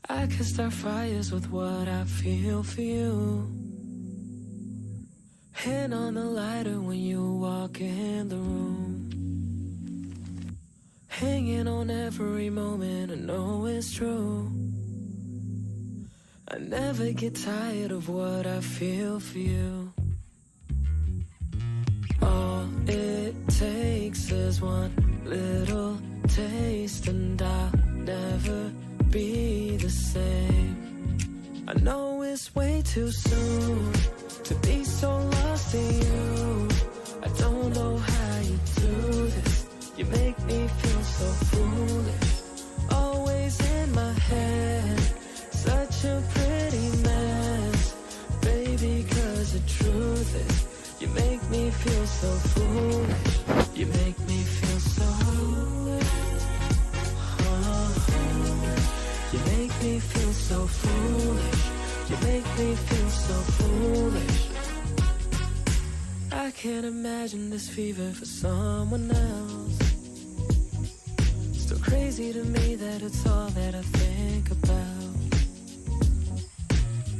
I can start fires with what I feel for you. Hand on the lighter when you walk in the room. Hanging on every moment, I know it's true. I never get tired of what I feel for you. All it takes is one little taste and I'll never be the same. I know it's way too soon to be so lost in you. I don't know how you do this. You make me feel so foolish. Always in my head, such a pretty mess. Baby, 'cause the truth is, you make me feel so foolish. You make me feel so foolish. You make me feel so foolish. You make me feel so foolish. I can't imagine this fever for someone else. Still crazy to me that it's all that I think about.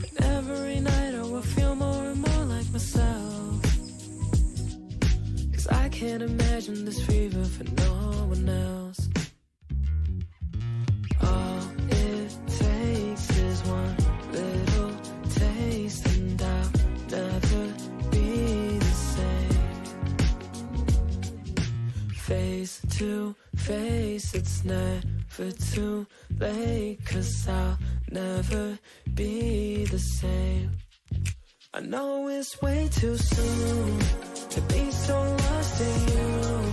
And every night I will feel more and more like myself. 'Cause I can't imagine this fever for no one else. All it takes is one little taste and I'll never be the same. Face to face, it's never too late, 'cause I'll never be the same. I know it's way too soon to be so lost in you.